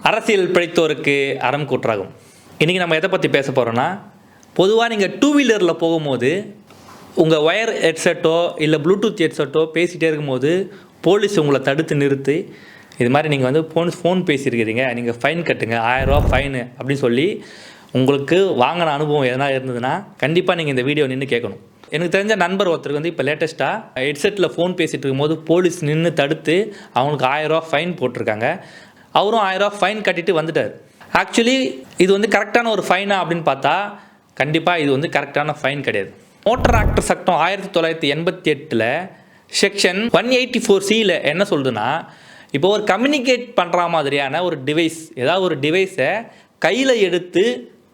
அரசியல் பிழைத்தோருக்கு அறம் கூற்றாகும். இன்றைக்கி நம்ம எதை பற்றி பேச போகிறோன்னா, பொதுவாக நீங்கள் டூ வீலரில் போகும்போது உங்கள் ஒயர் ஹெட்செட்டோ இல்லை ப்ளூடூத் ஹெட்செட்டோ பேசிகிட்டே இருக்கும்போது போலீஸ் உங்களை தடுத்து நிறுத்தி, இது மாதிரி நீங்கள் வந்து ஃபோன் பேசியிருக்கிறீங்க, நீங்கள் ஃபைன் கட்டுங்க, 1000 ரூபா ஃபைனு அப்படின்னு சொல்லி உங்களுக்கு வாங்கின அனுபவம் எதனா இருந்ததுன்னா கண்டிப்பாக நீங்கள் இந்த வீடியோ நின்று கேட்கணும். எனக்கு தெரிஞ்ச நண்பர் ஒருத்தருக்கு வந்து இப்போ லேட்டஸ்ட்டாக ஹெட்செட்டில் ஃபோன் பேசிகிட்டு இருக்கும்போது போலீஸ் நின்று தடுத்து அவங்களுக்கு 1000 ரூபா ஃபைன் போட்டிருக்காங்க. அவரும் 1000 ரூபா ஃபைன் கட்டிட்டு வந்துட்டார். ஆக்சுவலி இது வந்து கரெக்டான ஒரு ஃபைனா அப்படின்னு பார்த்தா கண்டிப்பாக இது வந்து கரெக்டான ஃபைன் கிடையாது. மோட்டார் ஆக்ட் சட்டம் 1988 செக்ஷன் 184C என்ன சொல்லுதுன்னா, இப்போ ஒரு கம்யூனிகேட் பண்ணுற மாதிரியான ஒரு டிவைஸ், ஏதாவது ஒரு டிவைஸை கையில் எடுத்து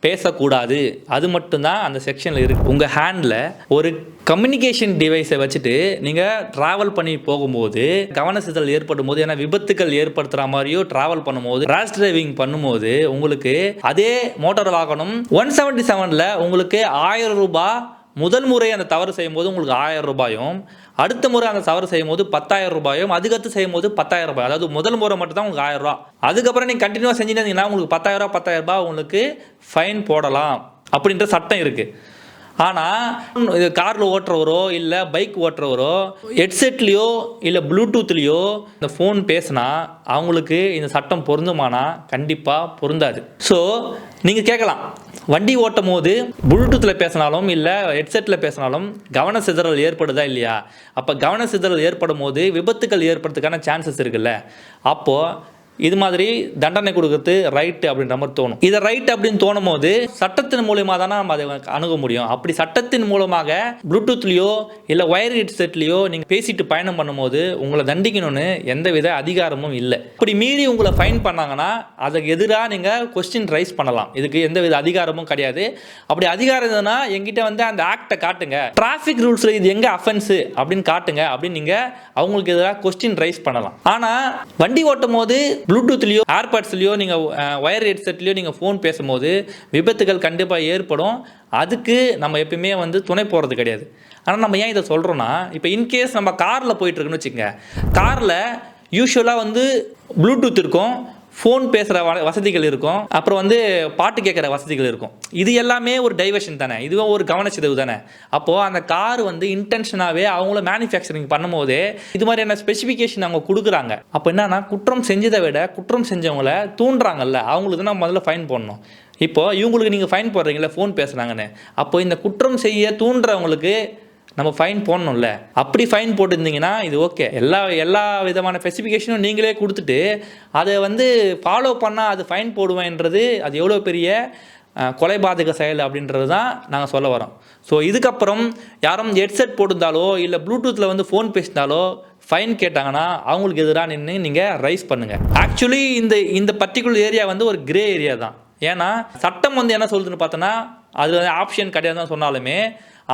பேசக்கூடாது, அது மட்டும்தான் அந்த செக்ஷனில் இருக்குது. உங்கள் ஹேண்டில் ஒரு கம்யூனிகேஷன் டிவைஸை வச்சுட்டு நீங்கள் ட்ராவல் பண்ணி போகும்போது கவனச்சிதறல் ஏற்படும் போது, ஏன்னா விபத்துக்கள் ஏற்படுத்துகிற மாதிரியோ ட்ராவல் பண்ணும்போது, ரேஷ் டிரைவிங் பண்ணும்போது உங்களுக்கு அதே மோட்டார் வாகனம் 177 உங்களுக்கு 1000 ரூபாய், முதல் முறை அந்த தவறு செய்யும்போது உங்களுக்கு 1000 ரூபாயும், அடுத்த முறை அந்த தவறு செய்யும் போது 10,000 ரூபாயும், அதுக்கடுத்து செய்யும் போது 10,000 ரூபாய். அதாவது முதல் முறை மட்டும் தான் உங்களுக்கு 1000 ரூபா. அதுக்கப்புறம் நீங்கள் கண்டினியூவாக செஞ்சுருந்தீங்கன்னா உங்களுக்கு 10,000 ரூபாய் உங்களுக்கு ஃபைன் போடலாம் அப்படின்ற சட்டம் இருக்குது. ஆனால் இது காரில் ஓட்டுறவரோ இல்லை பைக் ஓட்டுறவரோ ஹெட்செட்லேயோ இல்லை ப்ளூடூத்லேயோ இந்த ஃபோன் பேசினா அவங்களுக்கு இந்த சட்டம் பொருந்துமானா கண்டிப்பாக பொருந்தாது. ஸோ நீங்கள் கேட்கலாம், வண்டி ஓட்டும் போது ப்ளூடூத்தில் பேசினாலும் இல்லை ஹெட்செட்டில் பேசினாலும் கவனச்சிதறல் ஏற்படுதா இல்லையா? அப்போ கவனச்சிதறல் ஏற்படும் போது விபத்துக்கள் ஏற்படுறதுக்கான சான்சஸ் இருக்குல்ல, அப்போது இது மாதிரி தண்டனை கொடுக்கறது ரைட்டு அப்படின்ற மாதிரி தோணும். இதை ரைட் அப்படின்னு தோணும் போது சட்டத்தின் மூலமாக தானே நம்ம அதை அணுக முடியும். அப்படி சட்டத்தின் மூலமாக ப்ளூடூத்லேயோ இல்லை ஒயர் ஹெட்செட்லேயோ நீங்கள் பேசிட்டு பயணம் பண்ணும்போது உங்களை தண்டிக்கணும்னு எந்தவித அதிகாரமும் இல்லை. அப்படி மீறி உங்களை ஃபைன் பண்ணாங்கன்னா அதுக்கு எதிராக நீங்கள் கொஸ்டின் ரைஸ் பண்ணலாம். இதுக்கு எந்தவித அதிகாரமும் கிடையாது. அப்படி அதிகாரம் இருந்ததுன்னா எங்கிட்ட வந்து அந்த ஆக்டை காட்டுங்க, டிராஃபிக் ரூல்ஸில் இது எங்கே அஃபென்ஸு அப்படின்னு காட்டுங்க அப்படின்னு நீங்கள் அவங்களுக்கு எதிராக கொஸ்டின் ரைஸ் பண்ணலாம். ஆனால் வண்டி ஓட்டும் போது ப்ளூடூத்லேயோ ஏர்பாட்ஸ்லையோ நீங்கள் ஒயர் ஹெட்செட்லையோ நீங்கள் ஃபோன் பேசும்போது விபத்துகள் கண்டிப்பாக ஏற்படும். அதுக்கு நம்ம எப்பயுமே வந்து துணை போகிறது கிடையாது. ஆனால் நம்ம ஏன் இதை சொல்கிறோன்னா, இப்போ இன்கேஸ் நம்ம காரில் போயிட்டுருக்குன்னு வச்சுக்கோங்க, காரில் யூஸ்வலாக வந்து ப்ளூடூத் இருக்கும், ஃபோன் பேசுகிற வசதிகள் இருக்கும், அப்புறம் வந்து பாட்டு கேட்குற வசதிகள் இருக்கும். இது எல்லாமே ஒரு டைவர்ஷன் தானே, இதுவும் ஒரு கவனச்சிதவு தானே. அப்போது அந்த கார் வந்து இன்டென்ஷனாகவே அவங்கள மேனுஃபேக்சரிங் பண்ணும்போது இது மாதிரியான ஸ்பெசிஃபிகேஷன் அவங்க கொடுக்குறாங்க. அப்போ என்னன்னா, குற்றம் செஞ்சதை விட குற்றம் செஞ்சவங்கள தூண்டுறாங்கல்ல, அவங்களுக்கு தான் முதல்ல ஃபைன் போடணும். இப்போது இவங்களுக்கு நீங்கள் ஃபைன் போடுறீங்களா ஃபோன் பேசுகிறாங்கன்னு, அப்போ இந்த குற்றம் செய்ய தூண்டுறவங்களுக்கு நம்ம ஃபைன் போடணும்ல. அப்படி ஃபைன் போட்டிருந்தீங்கன்னா இது ஓகே. எல்லா விதமான ஸ்பெசிஃபிகேஷனும் நீங்களே கொடுத்துட்டு அதை வந்து ஃபாலோ பண்ணால் அது ஃபைன் போடுவேன்றது அது எவ்வளோ பெரிய கொலைபாதக செயல் அப்படின்றது தான் நாங்கள் சொல்ல வரோம். ஸோ இதுக்கப்புறம் யாரும் ஹெட்செட் போட்டிருந்தாலோ இல்லை ப்ளூடூத்தில் வந்து ஃபோன் பேசினாலோ ஃபைன் கேட்டாங்கன்னா அவங்களுக்கு எதிராக நின்று நீங்கள் ரைஸ் பண்ணுங்கள். ஆக்சுவலி இந்த பர்டிகுலர் ஏரியா வந்து ஒரு கிரே ஏரியா தான். ஏன்னா சட்டம் வந்து என்ன சொல்லுதுன்னு பார்த்தோன்னா அது ஆப்ஷன் கிடையாது தான் சொன்னாலுமே,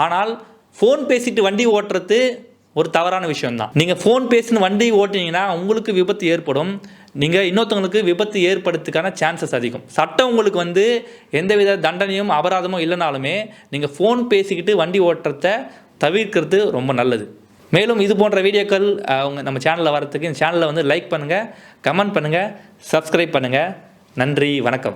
ஆனால் ஃபோன் பேசிட்டு வண்டி ஓட்டுறது ஒரு தவறான விஷயம்தான். நீங்கள் ஃபோன் பேசின்னு வண்டி ஓட்டினீங்கன்னா உங்களுக்கு விபத்து ஏற்படும். நீங்கள் இன்னொருத்தவங்களுக்கு விபத்து ஏற்படுறதுக்கான சான்சஸ் அதிகம். சட்டம் உங்களுக்கு வந்து எந்தவித தண்டனையும் அபராதமும் இல்லைனாலுமே நீங்கள் ஃபோன் பேசிக்கிட்டு வண்டி ஓட்டுறத தவிர்க்கிறது ரொம்ப நல்லது. மேலும் இது போன்ற வீடியோக்கள் நம்ம சேனலில் வரத்துக்கு இந்த சேனலில் வந்து லைக் பண்ணுங்கள், கமெண்ட் பண்ணுங்கள், சப்ஸ்கிரைப் பண்ணுங்கள். நன்றி, வணக்கம்.